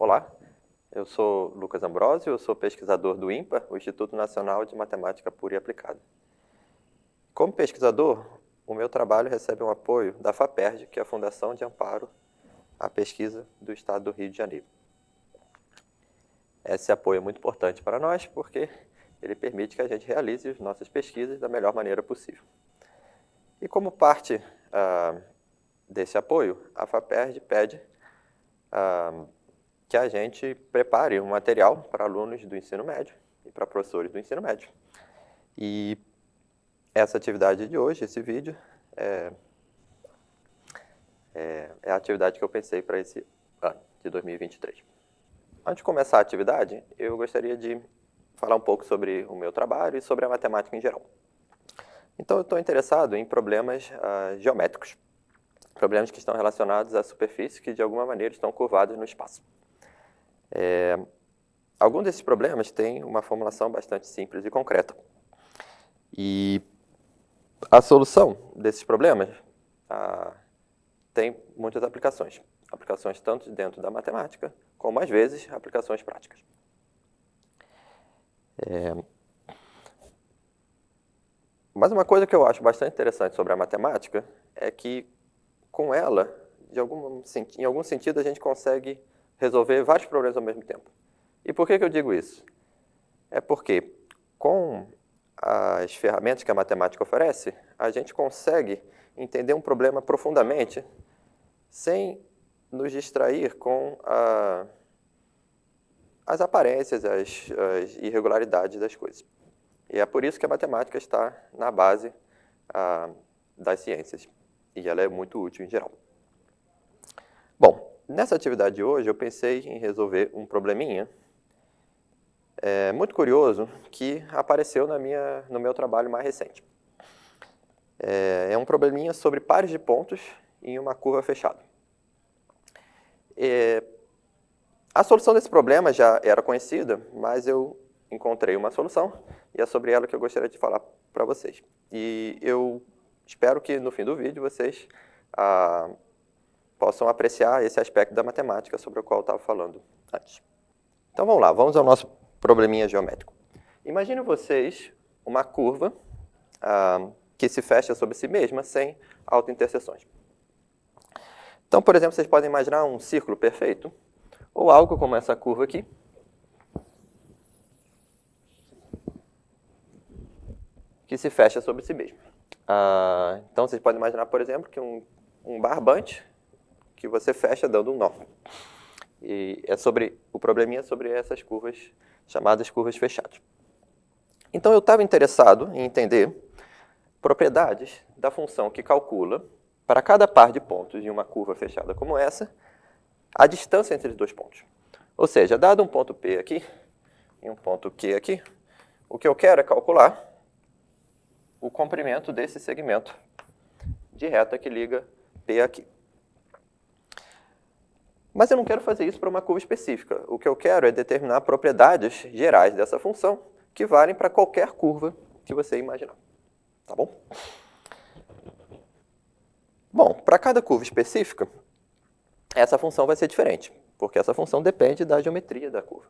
Olá, eu sou Lucas Ambrosio, eu sou pesquisador do INPA, o Instituto Nacional de Matemática Pura e Aplicada. Como pesquisador, o meu trabalho recebe um apoio da FAPERJ, que é a Fundação de Amparo à Pesquisa do Estado do Rio de Janeiro. Esse apoio é muito importante para nós porque ele permite que a gente realize as nossas pesquisas da melhor maneira possível. E como parte desse apoio, a FAPERJ pede que a gente prepare um material para alunos do ensino médio e para professores do ensino médio. E essa atividade de hoje, esse vídeo, é a atividade que eu pensei para esse ano de 2023. Antes de começar a atividade, eu gostaria de falar um pouco sobre o meu trabalho e sobre a matemática em geral. Então, eu estou interessado em problemas geométricos, problemas que estão relacionados à superfície que, de alguma maneira, estão curvados no espaço. Alguns desses problemas têm uma formulação bastante simples e concreta. E a solução desses problemas tem muitas aplicações. Aplicações tanto dentro da matemática, como, às vezes, aplicações práticas. Mas uma coisa que eu acho bastante interessante sobre a matemática é que, com ela, em algum sentido, a gente consegue resolver vários problemas ao mesmo tempo. E por que eu digo isso? É porque, com as ferramentas que a matemática oferece, a gente consegue entender um problema profundamente sem nos distrair com as aparências, as irregularidades das coisas. E é por isso que a matemática está na base das ciências. E ela é muito útil em geral. Bom, nessa atividade de hoje eu pensei em resolver um probleminha muito curioso que apareceu no meu trabalho mais recente. É um probleminha sobre pares de pontos em uma curva fechada. A solução desse problema já era conhecida, mas eu encontrei uma solução e é sobre ela que eu gostaria de falar para vocês. E eu espero que no fim do vídeo vocês possam apreciar esse aspecto da matemática sobre o qual eu estava falando antes. Então vamos lá, vamos ao nosso probleminha geométrico. Imagine vocês uma curva que se fecha sobre si mesma sem autointerseções. Então, por exemplo, vocês podem imaginar um círculo perfeito ou algo como essa curva aqui, que se fecha sobre si mesmo. Então, vocês podem imaginar, por exemplo, que um barbante que você fecha dando um nó. E o probleminha é sobre essas curvas chamadas curvas fechadas. Então, eu estava interessado em entender propriedades da função que calcula, para cada par de pontos em uma curva fechada como essa, a distância entre os dois pontos. Ou seja, dado um ponto P aqui e um ponto Q aqui, o que eu quero é calcular o comprimento desse segmento de reta que liga P aqui. Mas eu não quero fazer isso para uma curva específica. O que eu quero é determinar propriedades gerais dessa função que valem para qualquer curva que você imaginar. Tá bom? Bom, para cada curva específica, essa função vai ser diferente, porque essa função depende da geometria da curva.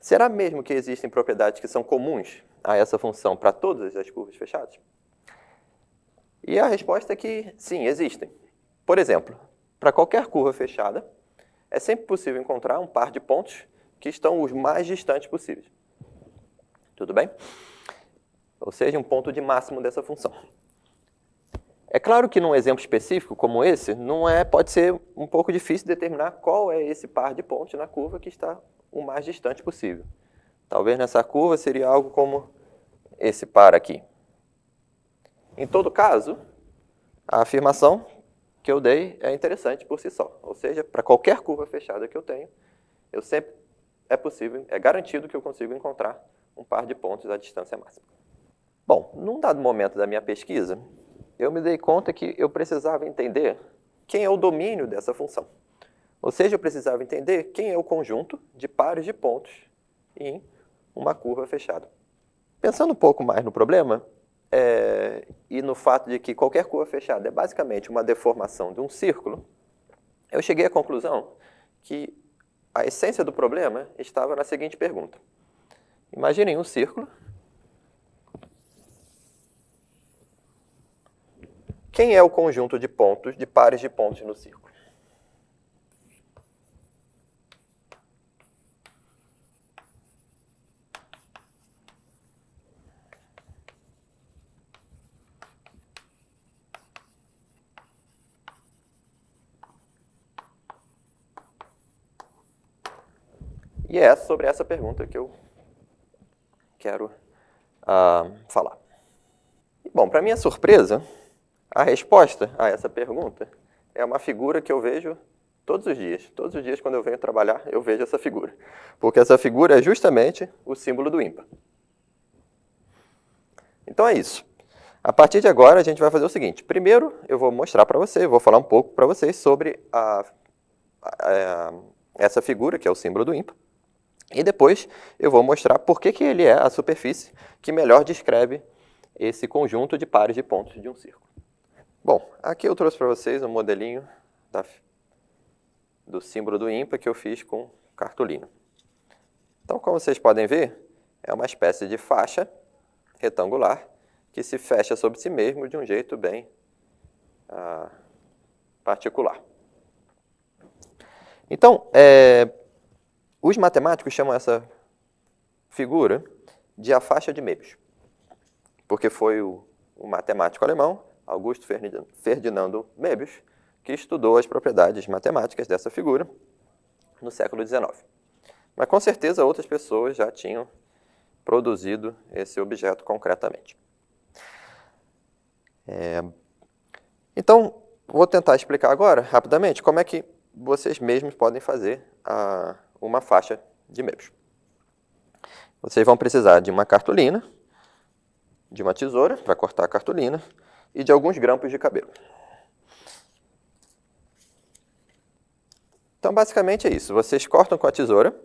Será mesmo que existem propriedades que são comuns a essa função para todas as curvas fechadas? E a resposta é que sim, existem. Por exemplo, para qualquer curva fechada, é sempre possível encontrar um par de pontos que estão os mais distantes possíveis. Tudo bem? Ou seja, um ponto de máximo dessa função. É claro que num exemplo específico como esse, pode ser um pouco difícil determinar qual é esse par de pontos na curva que está o mais distante possível. Talvez nessa curva seria algo como esse par aqui. Em todo caso, a afirmação que eu dei é interessante por si só. Ou seja, para qualquer curva fechada que eu tenho, é garantido que eu consigo encontrar um par de pontos à distância máxima. Bom, num dado momento da minha pesquisa, eu me dei conta que eu precisava entender quem é o domínio dessa função. Ou seja, eu precisava entender quem é o conjunto de pares de pontos em uma curva fechada. Pensando um pouco mais no problema, e no fato de que qualquer curva fechada é basicamente uma deformação de um círculo, eu cheguei à conclusão que a essência do problema estava na seguinte pergunta. Imaginem um círculo. Quem é o conjunto de pontos, de pares de pontos no círculo? E é sobre essa pergunta que eu quero falar. Bom, para minha surpresa, a resposta a essa pergunta é uma figura que eu vejo todos os dias. Todos os dias, quando eu venho trabalhar, eu vejo essa figura. Porque essa figura é justamente o símbolo do ímpar. Então é isso. A partir de agora, a gente vai fazer o seguinte. Primeiro, eu vou mostrar para vocês, vou falar um pouco para vocês sobre essa figura, que é o símbolo do ímpar. E depois eu vou mostrar por que ele é a superfície que melhor descreve esse conjunto de pares de pontos de um círculo. Bom, aqui eu trouxe para vocês um modelinho do símbolo do ímpar que eu fiz com cartolina. Então, como vocês podem ver, é uma espécie de faixa retangular que se fecha sobre si mesmo de um jeito bem particular. Então, os matemáticos chamam essa figura de a faixa de Möbius, porque foi o matemático alemão, Augusto Ferdinando Möbius, que estudou as propriedades matemáticas dessa figura no século XIX. Mas com certeza outras pessoas já tinham produzido esse objeto concretamente. Então, vou tentar explicar agora, rapidamente, como é que vocês mesmos podem fazer uma faixa de Möbius. Vocês vão precisar de uma cartolina, de uma tesoura para cortar a cartolina e de alguns grampos de cabelo. Então, basicamente é isso. Vocês cortam com a tesoura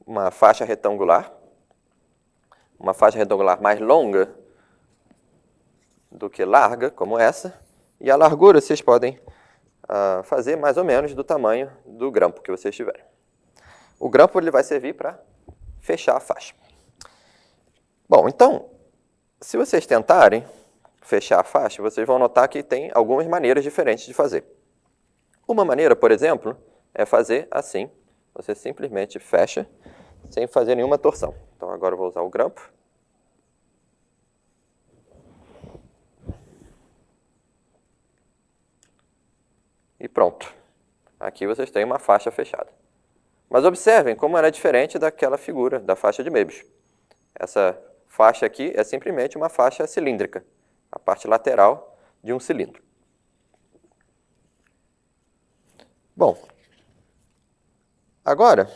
uma faixa retangular mais longa do que larga, como essa, e a largura vocês podem fazer mais ou menos do tamanho do grampo que vocês tiverem. O grampo ele vai servir para fechar a faixa. Bom, então, se vocês tentarem fechar a faixa, vocês vão notar que tem algumas maneiras diferentes de fazer. Uma maneira, por exemplo, é fazer assim. Você simplesmente fecha sem fazer nenhuma torção. Então, agora eu vou usar o grampo. E pronto. Aqui vocês têm uma faixa fechada. Mas observem como ela é diferente daquela figura, da faixa de Möbius. Essa faixa aqui é simplesmente uma faixa cilíndrica, a parte lateral de um cilindro. Bom, agora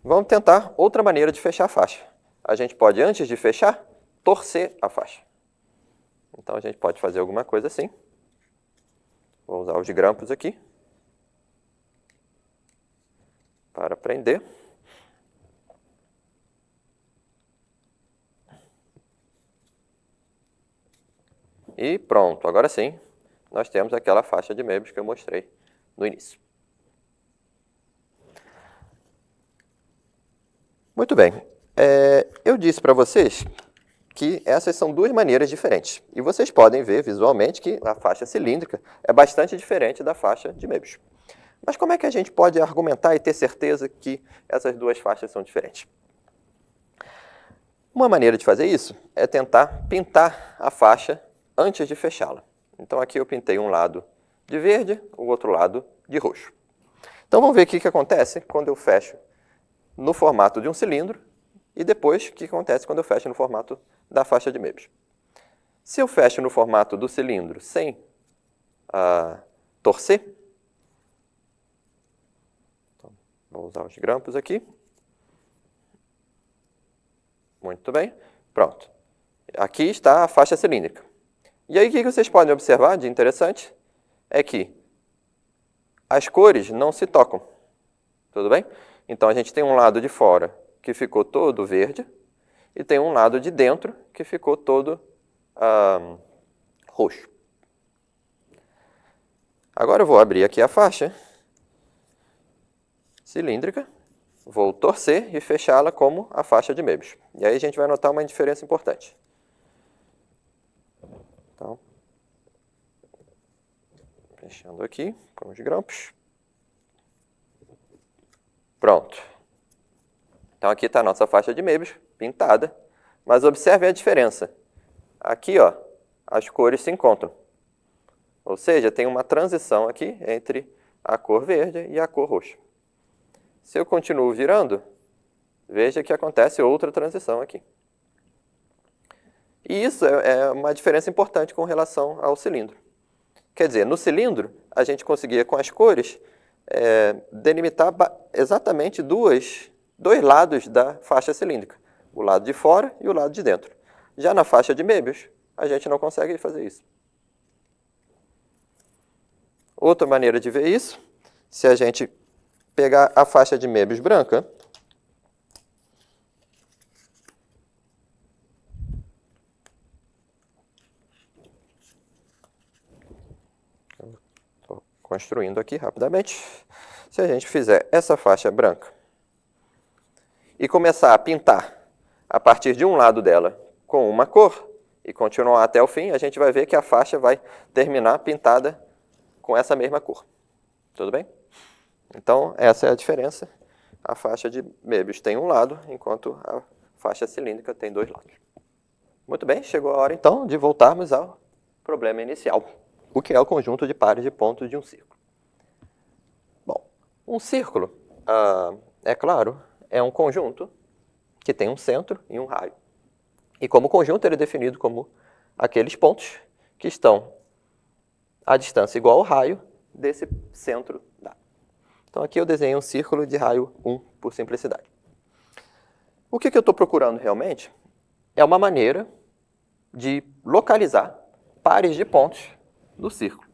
vamos tentar outra maneira de fechar a faixa. A gente pode, antes de fechar, torcer a faixa. Então a gente pode fazer alguma coisa assim. Vou usar os grampos aqui para prender. E pronto, agora sim, nós temos aquela faixa de Möbius que eu mostrei no início. Muito bem, eu disse para vocês que essas são duas maneiras diferentes. E vocês podem ver visualmente que a faixa cilíndrica é bastante diferente da faixa de Möbius. Mas como é que a gente pode argumentar e ter certeza que essas duas faixas são diferentes? Uma maneira de fazer isso é tentar pintar a faixa antes de fechá-la. Então aqui eu pintei um lado de verde, o outro lado de roxo. Então vamos ver o que acontece quando eu fecho no formato de um cilindro e depois o que acontece quando eu fecho no formato da faixa de Möbius. Se eu fecho no formato do cilindro sem torcer, então, vou usar os grampos aqui. Muito bem, pronto. Aqui está a faixa cilíndrica. E aí o que vocês podem observar de interessante é que as cores não se tocam. Tudo bem? Então a gente tem um lado de fora que ficou todo verde e tem um lado de dentro que ficou todo roxo. Agora eu vou abrir aqui a faixa cilíndrica, vou torcer e fechá-la como a faixa de Möbius. E aí a gente vai notar uma diferença importante. Então, fechando aqui com os grampos. Pronto. Então aqui está a nossa faixa de Möbius, pintada, mas observe a diferença. Aqui, ó, as cores se encontram. Ou seja, tem uma transição aqui entre a cor verde e a cor roxa. Se eu continuo virando, veja que acontece outra transição aqui. E isso é uma diferença importante com relação ao cilindro. Quer dizer, no cilindro, a gente conseguia, com as cores, delimitar exatamente dois lados da faixa cilíndrica. O lado de fora e o lado de dentro. Já na faixa de Möbius, a gente não consegue fazer isso. Outra maneira de ver isso, se a gente pegar a faixa de Möbius branca, estou construindo aqui rapidamente. Se a gente fizer essa faixa branca e começar a pintar a partir de um lado dela com uma cor e continuar até o fim, a gente vai ver que a faixa vai terminar pintada com essa mesma cor. Tudo bem? Então, essa é a diferença. A faixa de Möbius tem um lado, enquanto a faixa cilíndrica tem dois lados. Muito bem, chegou a hora então de voltarmos ao problema inicial, o que é o conjunto de pares de pontos de um círculo. Bom, um círculo, é claro, é um conjunto que tem um centro e um raio. E como conjunto, ele é definido como aqueles pontos que estão à distância igual ao raio desse centro dado. Então aqui eu desenho um círculo de raio 1, por simplicidade. O que eu estou procurando realmente é uma maneira de localizar pares de pontos do círculo.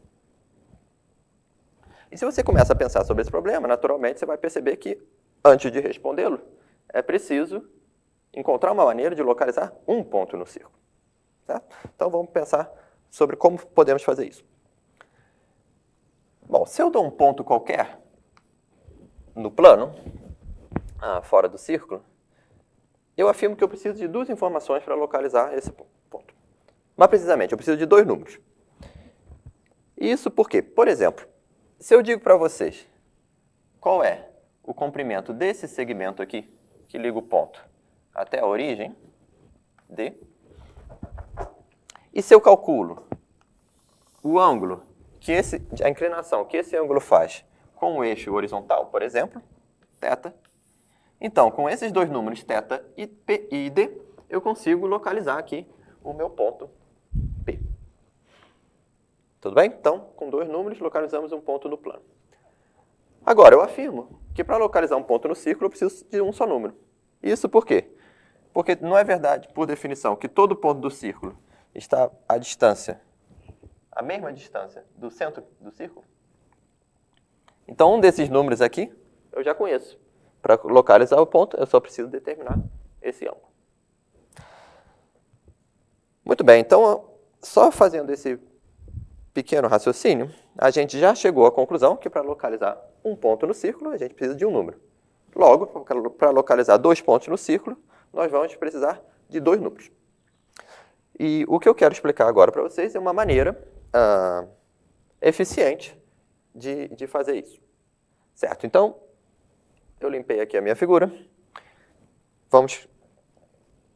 E se você começa a pensar sobre esse problema, naturalmente você vai perceber que, antes de respondê-lo, é preciso encontrar uma maneira de localizar um ponto no círculo. Certo? Então vamos pensar sobre como podemos fazer isso. Bom, se eu dou um ponto qualquer no plano, fora do círculo, eu afirmo que eu preciso de duas informações para localizar esse ponto. Mais precisamente, eu preciso de dois números. Isso porque, por exemplo, se eu digo para vocês qual é o comprimento desse segmento aqui, que liga o ponto até a origem, D, e se eu calculo o ângulo, a inclinação que esse ângulo faz com o eixo horizontal, por exemplo, θ, então, com esses dois números, θ e D, eu consigo localizar aqui o meu ponto P. Tudo bem? Então, com dois números, localizamos um ponto no plano. Agora, eu afirmo que para localizar um ponto no círculo, eu preciso de um só número. Isso por quê? Porque não é verdade, por definição, que todo ponto do círculo está à distância, a mesma distância do centro do círculo. Então, um desses números aqui, eu já conheço. Para localizar o ponto, eu só preciso determinar esse ângulo. Muito bem, então, só fazendo esse pequeno raciocínio, a gente já chegou à conclusão que para localizar um ponto no círculo, a gente precisa de um número. Logo, para localizar dois pontos no círculo, nós vamos precisar de dois números. E o que eu quero explicar agora para vocês é uma maneira eficiente de fazer isso. Certo? Então, eu limpei aqui a minha figura. Vamos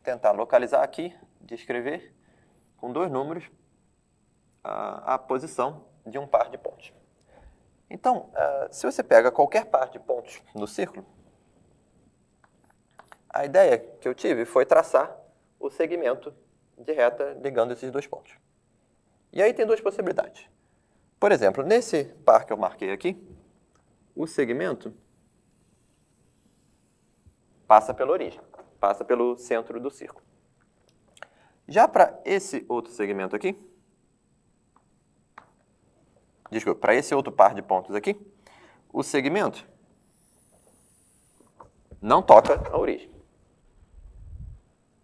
tentar localizar aqui, descrever com dois números a posição de um par de pontos. Então, se você pega qualquer par de pontos no círculo, a ideia que eu tive foi traçar o segmento de reta ligando esses dois pontos. E aí tem duas possibilidades. Por exemplo, nesse par que eu marquei aqui, o segmento passa pela origem, passa pelo centro do círculo. Já para esse outro segmento aqui, desculpa, para esse outro par de pontos aqui, o segmento não toca a origem.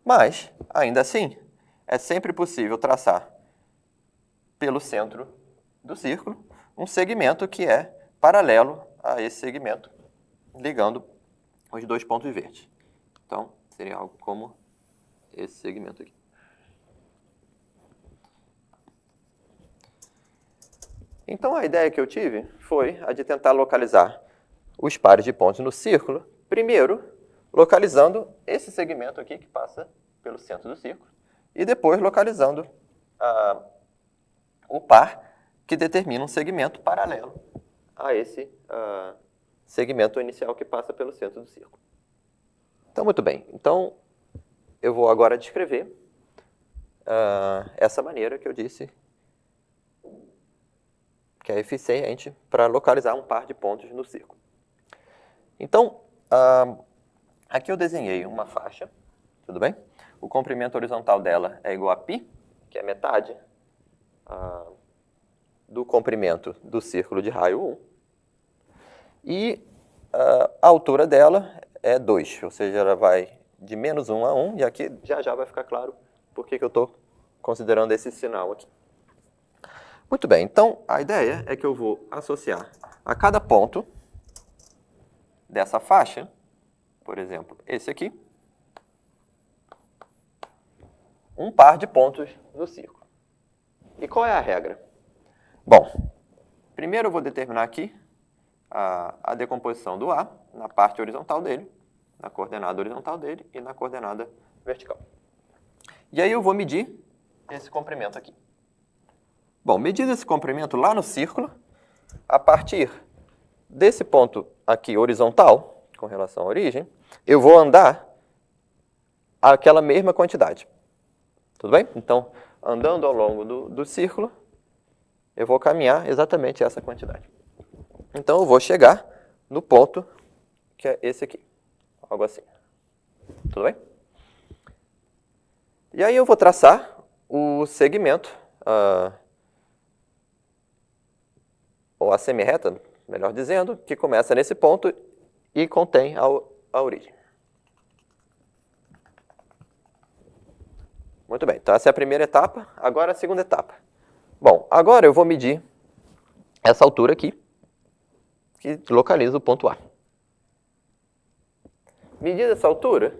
Mas, ainda assim, é sempre possível traçar pelo centro do círculo um segmento que é paralelo a esse segmento ligando os dois pontos verdes. Então, seria algo como esse segmento aqui. Então, a ideia que eu tive foi a de tentar localizar os pares de pontos no círculo, primeiro localizando esse segmento aqui que passa pelo centro do círculo, e depois localizando o par que determina um segmento paralelo a esse segmento inicial que passa pelo centro do círculo. Então, muito bem. Então, eu vou agora descrever essa maneira que eu disse que é eficiente para localizar um par de pontos no círculo. Então, aqui eu desenhei uma faixa, tudo bem? O comprimento horizontal dela é igual a π, que é metade do comprimento do círculo de raio 1. E a altura dela é 2, ou seja, ela vai de menos 1 a 1, e aqui já vai ficar claro por que eu estou considerando esse sinal aqui. Muito bem, então a ideia é que eu vou associar a cada ponto dessa faixa, por exemplo, esse aqui, um par de pontos no círculo. E qual é a regra? Bom, primeiro eu vou determinar aqui a decomposição do A na parte horizontal dele, na coordenada horizontal dele e na coordenada vertical. E aí eu vou medir esse comprimento aqui. Bom, medido esse comprimento lá no círculo, a partir desse ponto aqui horizontal, com relação à origem, eu vou andar aquela mesma quantidade. Tudo bem? Então, andando ao longo do círculo, eu vou caminhar exatamente essa quantidade. Então, eu vou chegar no ponto que é esse aqui. Algo assim. Tudo bem? E aí eu vou traçar o segmento, ou a semi-reta, melhor dizendo, que começa nesse ponto e contém a origem. Muito bem, então essa é a primeira etapa, agora a segunda etapa. Bom, agora eu vou medir essa altura aqui, que localiza o ponto A. Medida essa altura,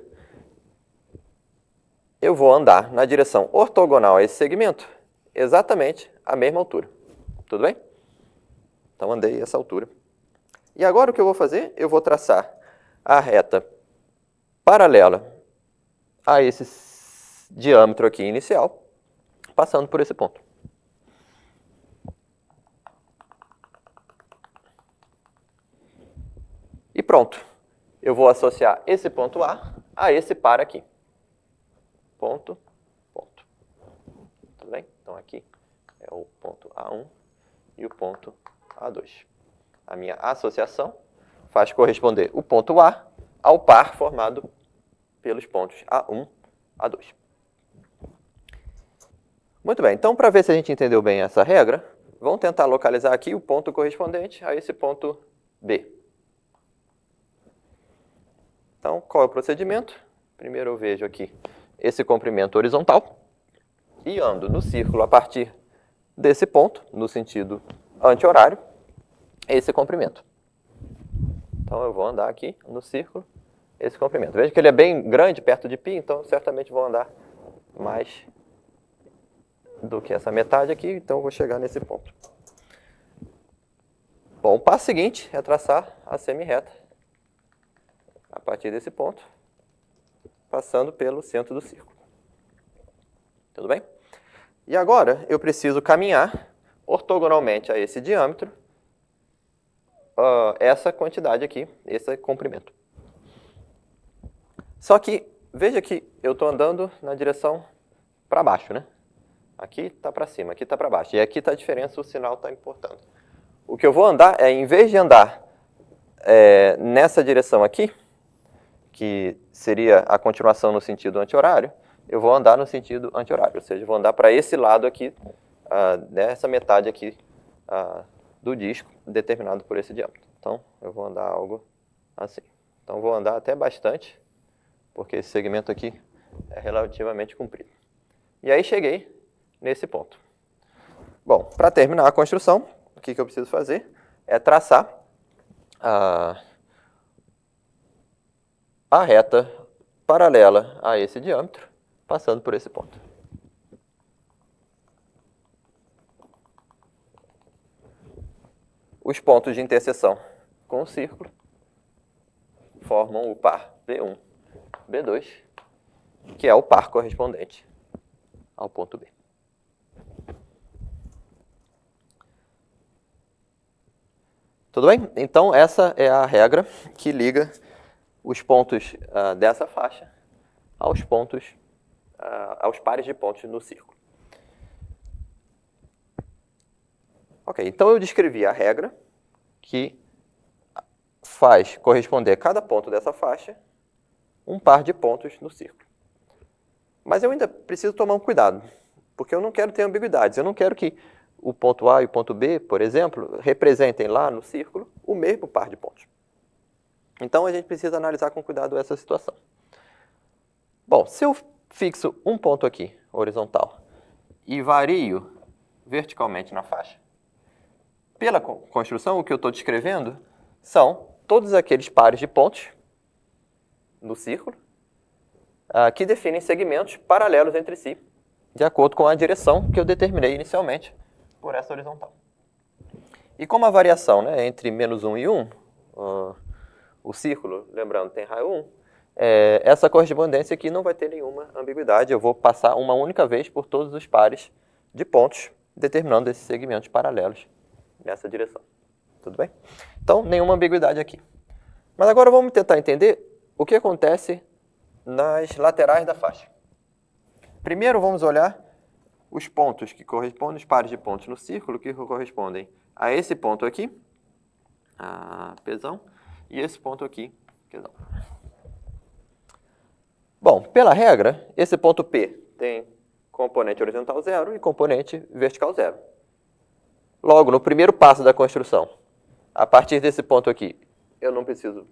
eu vou andar na direção ortogonal a esse segmento, exatamente a mesma altura. Tudo bem? Então, andei essa altura. E agora o que eu vou fazer? Eu vou traçar a reta paralela a esse diâmetro aqui inicial, passando por esse ponto. E pronto. Eu vou associar esse ponto a esse par aqui. Ponto, ponto. Tudo bem? Então, aqui é o ponto A1 e o ponto A2. A minha associação faz corresponder o ponto A ao par formado pelos pontos A1, A2. Muito bem, então para ver se a gente entendeu bem essa regra, vamos tentar localizar aqui o ponto correspondente a esse ponto B. Então, qual é o procedimento? Primeiro eu vejo aqui esse comprimento horizontal e ando no círculo a partir desse ponto, no sentido anti-horário, esse comprimento. Então, eu vou andar aqui no círculo, esse comprimento. Veja que ele é bem grande, perto de π, então certamente vou andar mais do que essa metade aqui, então eu vou chegar nesse ponto. Bom, o passo seguinte é traçar a semi-reta a partir desse ponto, passando pelo centro do círculo. Tudo bem? E agora eu preciso caminhar ortogonalmente a esse diâmetro, essa quantidade aqui, esse comprimento. Só que, veja que eu estou andando na direção para baixo, né? Aqui está para cima, aqui está para baixo. E aqui está a diferença, o sinal está importando. O que eu vou andar é, em vez de andar nessa direção aqui, que seria a continuação no sentido anti-horário, eu vou andar no sentido anti-horário, ou seja, eu vou andar para esse lado aqui, nessa metade aqui do disco, determinado por esse diâmetro. Então, eu vou andar algo assim. Então, vou andar até bastante, porque esse segmento aqui é relativamente comprido. E aí, cheguei nesse ponto. Bom, para terminar a construção, o que eu preciso fazer é traçar a reta paralela a esse diâmetro, passando por esse ponto. Os pontos de interseção com o círculo formam o par B1, B2, que é o par correspondente ao ponto B. Tudo bem? Então, essa é a regra que liga os pontos dessa faixa aos pontos, aos pares de pontos no círculo. Ok, então eu descrevi a regra que faz corresponder a cada ponto dessa faixa um par de pontos no círculo. Mas eu ainda preciso tomar um cuidado, porque eu não quero ter ambiguidades. Eu não quero que o ponto A e o ponto B, por exemplo, representem lá no círculo o mesmo par de pontos. Então, a gente precisa analisar com cuidado essa situação. Bom, se eu fixo um ponto aqui, horizontal, e vario verticalmente na faixa, pela construção, o que eu estou descrevendo são todos aqueles pares de pontos no círculo que definem segmentos paralelos entre si, de acordo com a direção que eu determinei inicialmente por essa horizontal. E como a variação, né, entre menos 1 e 1, o círculo, lembrando, tem raio 1, essa correspondência aqui não vai ter nenhuma ambiguidade. Eu vou passar uma única vez por todos os pares de pontos, determinando esses segmentos paralelos nessa direção. Tudo bem? Então, nenhuma ambiguidade aqui. Mas agora vamos tentar entender o que acontece nas laterais da faixa. Primeiro, vamos olhar os pontos que correspondem, os pares de pontos no círculo que correspondem a esse ponto aqui, a Pzão, e esse ponto aqui, Qzão. Bom, pela regra, esse ponto P tem componente horizontal 0 e componente vertical 0. Logo, no primeiro passo da construção, a partir desse ponto aqui, eu não preciso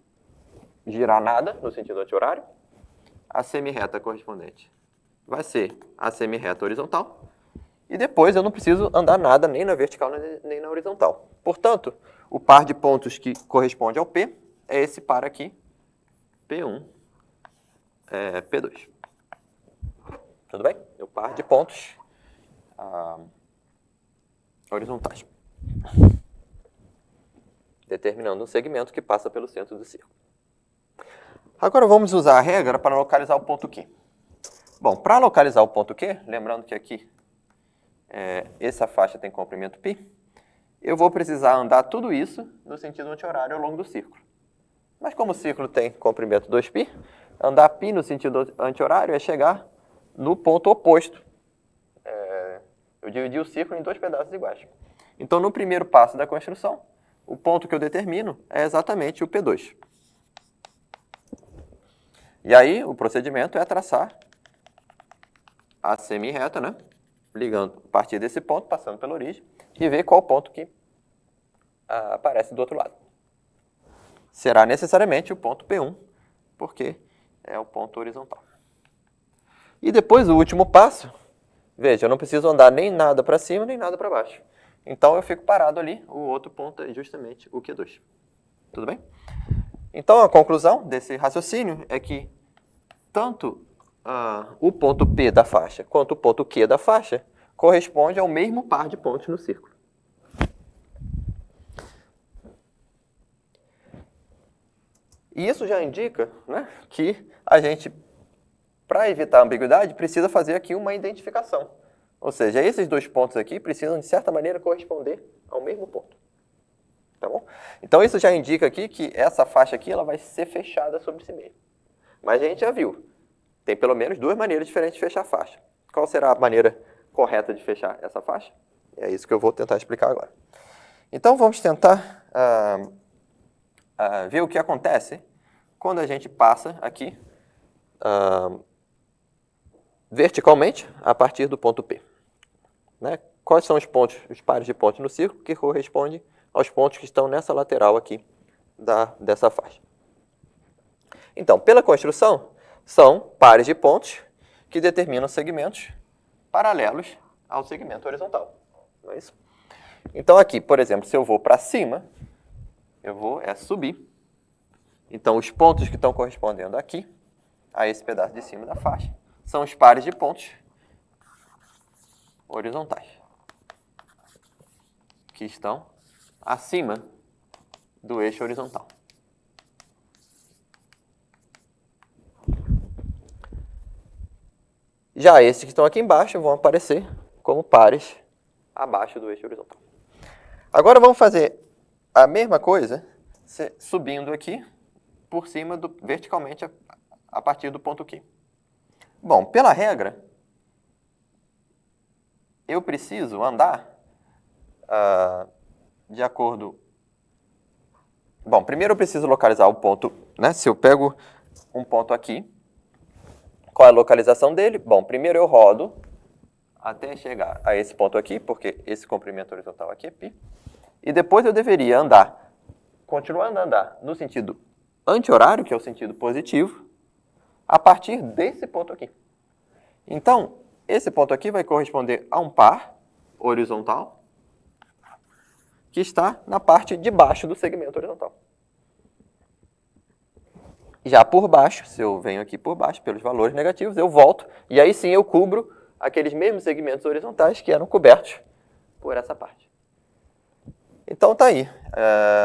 girar nada no sentido anti-horário. A semirreta correspondente vai ser a semirreta horizontal. E depois eu não preciso andar nada nem na vertical nem na horizontal. Portanto, o par de pontos que corresponde ao P é esse par aqui, P1, P2. Tudo bem? É o par de pontos horizontais, determinando um segmento que passa pelo centro do círculo. Agora vamos usar a regra para localizar o ponto Q. Bom, para localizar o ponto Q, lembrando que aqui essa faixa tem comprimento π, eu vou precisar andar tudo isso no sentido anti-horário ao longo do círculo. Mas como o círculo tem comprimento 2π, andar π no sentido anti-horário é chegar no ponto oposto. Eu dividi o círculo em dois pedaços iguais. Então, no primeiro passo da construção, o ponto que eu determino é exatamente o P2. E aí, o procedimento é traçar a semirreta, né? Ligando a partir desse ponto, passando pela origem, e ver qual ponto que aparece do outro lado. Será necessariamente o ponto P1, porque é o ponto horizontal. E depois, o último passo, veja, eu não preciso andar nem nada para cima, nem nada para baixo. Então, eu fico parado ali, o outro ponto é justamente o Q2. Tudo bem? Então, a conclusão desse raciocínio é que tanto o ponto P da faixa quanto o ponto Q da faixa corresponde ao mesmo par de pontos no círculo. E isso já indica, né, que a gente, para evitar a ambiguidade, precisa fazer aqui uma identificação. Ou seja, esses dois pontos aqui precisam, de certa maneira, corresponder ao mesmo ponto. Tá bom? Então, isso já indica aqui que essa faixa aqui ela vai ser fechada sobre si mesma. Mas a gente já viu, tem pelo menos duas maneiras diferentes de fechar a faixa. Qual será a maneira correta de fechar essa faixa? É isso que eu vou tentar explicar agora. Então, vamos tentar ver o que acontece quando a gente passa aqui verticalmente a partir do ponto P. Né? Quais são os pontos, os pares de pontos no círculo que correspondem aos pontos que estão nessa lateral aqui dessa faixa? Então, pela construção, são pares de pontos que determinam segmentos paralelos ao segmento horizontal. Não é isso? Então, aqui, por exemplo, se eu vou para cima, eu vou subir Então, os pontos que estão correspondendo aqui, a esse pedaço de cima da faixa, são os pares de pontos horizontais, que estão acima do eixo horizontal. Já esses que estão aqui embaixo vão aparecer como pares abaixo do eixo horizontal. Agora vamos fazer a mesma coisa subindo aqui por cima verticalmente a partir do ponto Q. Bom, pela regra, eu preciso andar de acordo... Bom, primeiro eu preciso localizar o ponto, né? Se eu pego um ponto aqui, qual é a localização dele? Bom, primeiro eu rodo até chegar a esse ponto aqui, porque esse comprimento horizontal aqui é π. E depois eu deveria continuando a andar no sentido anti-horário, que é o sentido positivo, a partir desse ponto aqui. Então, esse ponto aqui vai corresponder a um par horizontal que está na parte de baixo do segmento horizontal. Já por baixo, se eu venho aqui por baixo, pelos valores negativos, eu volto, e aí sim eu cubro aqueles mesmos segmentos horizontais que eram cobertos por essa parte. Então tá aí,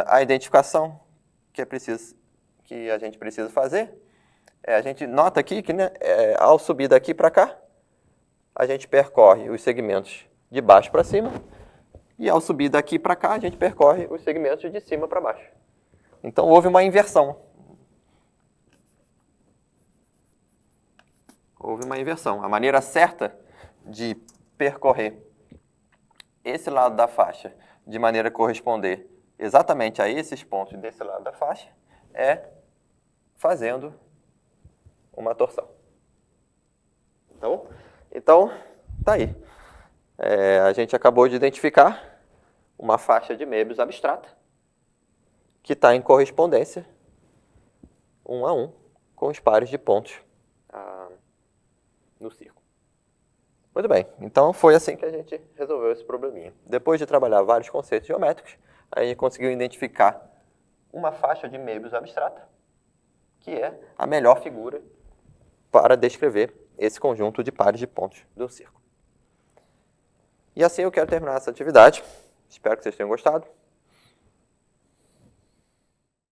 a identificação que a gente precisa fazer, a gente nota aqui que ao subir daqui para cá, a gente percorre os segmentos de baixo para cima, e ao subir daqui para cá, a gente percorre os segmentos de cima para baixo. Então houve uma inversão. Houve uma inversão. A maneira certa de percorrer esse lado da faixa de maneira a corresponder exatamente a esses pontos desse lado da faixa é fazendo uma torção. Tá bom? Então, tá aí. A gente acabou de identificar uma faixa de Möbius abstrata que está em correspondência 1 a 1 com os pares de pontos no círculo. Muito bem, então foi assim que a gente resolveu esse probleminha. Depois de trabalhar vários conceitos geométricos, a gente conseguiu identificar uma faixa de Möbius abstrata, que é a melhor figura para descrever esse conjunto de pares de pontos do círculo. E assim eu quero terminar essa atividade. Espero que vocês tenham gostado.